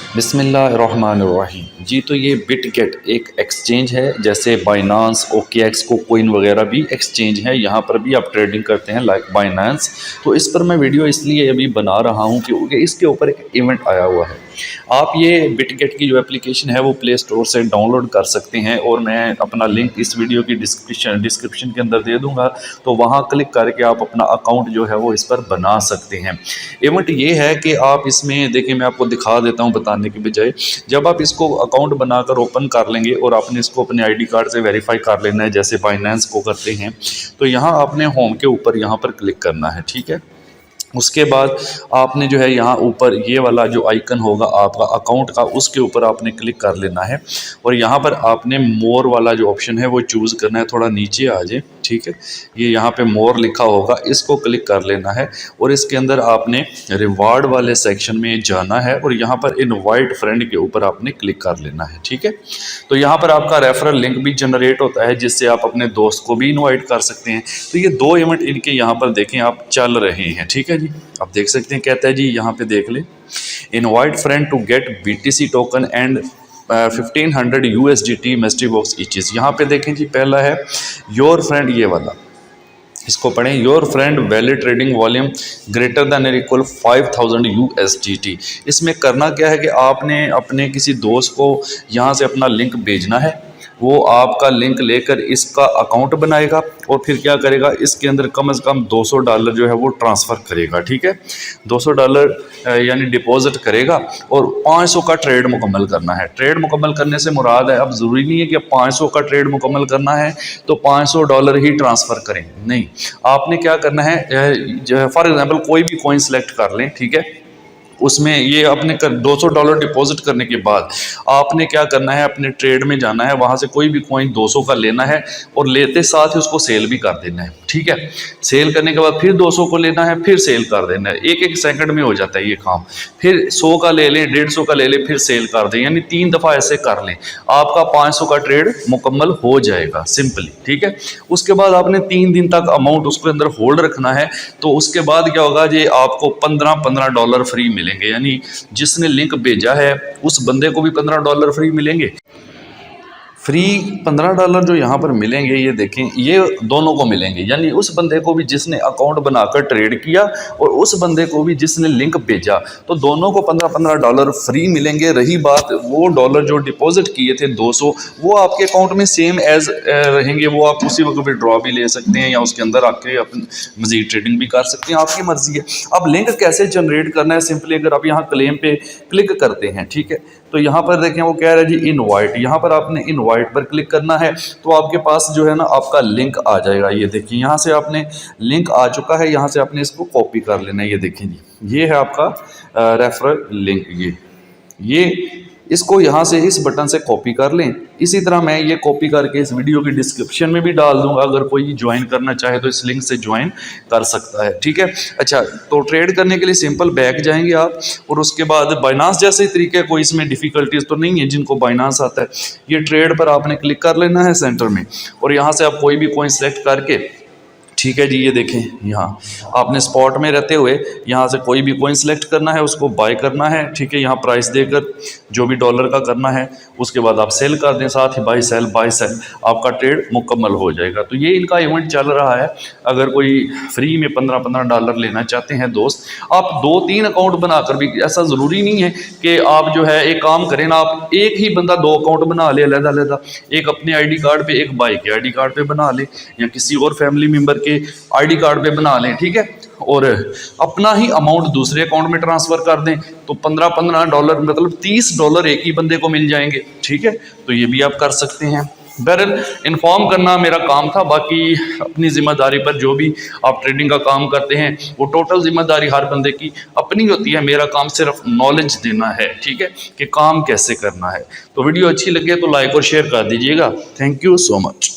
बिस्मिल्लाहिर्रहमानिर्रहीम। जी तो ये बिटगेट एक एक्सचेंज है, जैसे बाइनांस, OKX, कोइन वगैरह भी एक्सचेंज है। यहाँ पर भी आप ट्रेडिंग करते हैं लाइक बाइनांस। तो इस पर मैं वीडियो इसलिए अभी बना रहा हूँ क्योंकि इसके ऊपर एक इवेंट आया हुआ है। आप ये बिटगेट की जो एप्लीकेशन है वो प्ले स्टोर से डाउनलोड कर सकते हैं और मैं अपना लिंक इस वीडियो की डिस्क्रिप्शन के अंदर दे दूँगा। तो वहाँ क्लिक करके आप अपना अकाउंट जो है वो इस पर बना सकते हैं। इवेंट ये है कि आप इसमें देखिए, मैं आपको दिखा देता हूँ बताने के बजाय। जब आप इसको अकाउंट बनाकर ओपन कर लेंगे और आपने इसको अपने आईडी कार्ड से वेरीफाई कर लेना है, जैसे बाइनेंस को करते हैं, तो यहाँ आपने होम के ऊपर यहाँ पर क्लिक करना है। ठीक है, उसके बाद आपने जो है यहाँ ऊपर ये वाला जो आइकन होगा आपका अकाउंट का, उसके ऊपर आपने क्लिक कर लेना है और यहाँ पर आपने मोर वाला जो ऑप्शन है वो चूज़ करना है। थोड़ा नीचे आ जाए, ठीक है, ये यहाँ पे मोर लिखा होगा, इसको क्लिक कर लेना है और इसके अंदर आपने रिवार्ड वाले सेक्शन में जाना है और यहाँ पर इनवाइट फ्रेंड के ऊपर आपने क्लिक कर लेना है। ठीक है, तो यहाँ पर आपका रेफरल लिंक भी जनरेट होता है जिससे आप अपने दोस्त को भी इनवाइट कर सकते हैं। तो ये दो इवेंट इनके यहाँ पर देखें आप चल रहे हैं। ठीक है जी, आप देख सकते हैं, कहता है जी यहाँ पे देख ले, invite friend to get BTC token and 1500 USDT mystery box eaches. यहाँ पे देखें जी, पहला है योर फ्रेंड, ये वाला, इसको पढ़ें, your friend valid trading volume greater than और इक्वल 5000 USDT। इसमें करना क्या है कि आपने अपने किसी दोस्त को यहाँ से अपना लिंक भेजना है, वो आपका लिंक लेकर इसका अकाउंट बनाएगा और फिर क्या करेगा, इसके अंदर कम से कम $200 जो है वो ट्रांसफ़र करेगा। ठीक है, $200 यानी डिपॉजिट करेगा और 500 का ट्रेड मुकम्मल करना है। ट्रेड मुकम्मल करने से मुराद है, अब ज़रूरी नहीं है कि 500 का ट्रेड मुकम्मल करना है तो $500 ही ट्रांसफ़र करें, नहीं, आपने क्या करना है, फॉर एग्जांपल कोई भी कॉइन सेलेक्ट कर लें। ठीक है, उसमें ये आपने $200 डिपॉजिट करने के बाद आपने क्या करना है, अपने ट्रेड में जाना है, वहाँ से कोई भी कॉइन 200 का लेना है और लेते साथ ही उसको सेल भी कर देना है। ठीक है, सेल करने के बाद फिर 200 को लेना है, फिर सेल कर देना है। एक एक सेकंड में हो जाता है ये काम। फिर 100 का ले लें, 150 का ले लें, फिर सेल कर दें, यानी 3 दफ़ा ऐसे कर लें, आपका 500 का ट्रेड मुकम्मल हो जाएगा सिंपली। ठीक है, उसके बाद आपने 3 दिन तक अमाउंट उसके अंदर होल्ड रखना है। तो उसके बाद क्या होगा जी, आपको $15 फ्री मिलेंगे, यानी जिसने लिंक भेजा है उस बंदे को भी $15 फ्री मिलेंगे। फ्री $15 जो यहाँ पर मिलेंगे, ये देखें, ये दोनों को मिलेंगे, यानी उस बंदे को भी जिसने अकाउंट बनाकर ट्रेड किया और उस बंदे को भी जिसने लिंक भेजा, तो दोनों को $15 फ्री मिलेंगे। रही बात वो डॉलर जो डिपॉजिट किए थे 200, वो आपके अकाउंट में सेम एज रहेंगे, वो आप उसी वक्त विड्रॉ भी ले सकते हैं या उसके अंदर आके अपनी मजीद ट्रेडिंग भी कर सकते हैं, आपकी मर्जी है। अब लिंक कैसे जनरेट करना है, सिंपली अगर आप यहाँ क्लेम पे क्लिक करते हैं, ठीक है, तो यहाँ पर देखें वो कह रहा है जी इनवाइट, यहाँ पर आपने इनवाइट पर क्लिक करना है तो आपके पास जो है ना आपका लिंक आ जाएगा। ये देखिए, यहाँ से आपने लिंक आ चुका है, यहाँ से आपने इसको कॉपी कर लेना है। ये देखें जी, ये है आपका रेफरल लिंक। ये इसको यहाँ से इस बटन से कॉपी कर लें। इसी तरह मैं ये कॉपी करके इस वीडियो की डिस्क्रिप्शन में भी डाल दूंगा, अगर कोई ज्वाइन करना चाहे तो इस लिंक से ज्वाइन कर सकता है। ठीक है, अच्छा, तो ट्रेड करने के लिए सिंपल बैक जाएंगे आप और उसके बाद बाइनांस जैसे ही तरीके, कोई इसमें डिफ़िकल्टीज तो नहीं है जिनको बाइनांस आता है। ये ट्रेड पर आपने क्लिक कर लेना है सेंटर में और यहाँ से आप कोई भी कॉइन सेलेक्ट करके, ठीक है जी, ये देखें, यहाँ आपने स्पॉट में रहते हुए यहाँ से कोई भी कॉइन सेलेक्ट करना है, उसको बाय करना है। ठीक है, यहाँ प्राइस देकर जो भी डॉलर का करना है, उसके बाद आप सेल कर दें, साथ ही बाय सेल, आपका ट्रेड मुकम्मल हो जाएगा। तो ये इनका इवेंट चल रहा है। अगर कोई फ्री में $15 लेना चाहते हैं दोस्त, आप 2-3 अकाउंट बनाकर भी, ऐसा ज़रूरी नहीं है कि आप जो है एक काम करें ना, आप एक ही बंदा 2 अकाउंट बना ले अलग-अलग, एक अपने आईडी कार्ड पे, एक भाई के आईडी कार्ड पे बना ले या किसी और फैमिली मेम्बर आईडी कार्ड पे बना लें। ठीक है, और अपना ही अमाउंट दूसरे अकाउंट में ट्रांसफर कर दें, तो $15 मतलब $30 एक ही बंदे को मिल जाएंगे। ठीक है, तो ये भी आप कर सकते हैं। बहरहाल इन्फॉर्म करना मेरा काम था, बाकी अपनी ज़िम्मेदारी पर जो भी आप ट्रेडिंग का काम करते हैं वो टोटल ज़िम्मेदारी हर बंदे की अपनी होती है। मेरा काम सिर्फ नॉलेज देना है, ठीक है, कि काम कैसे करना है। तो वीडियो अच्छी लगे तो लाइक और शेयर कर दीजिएगा। Thank you so much.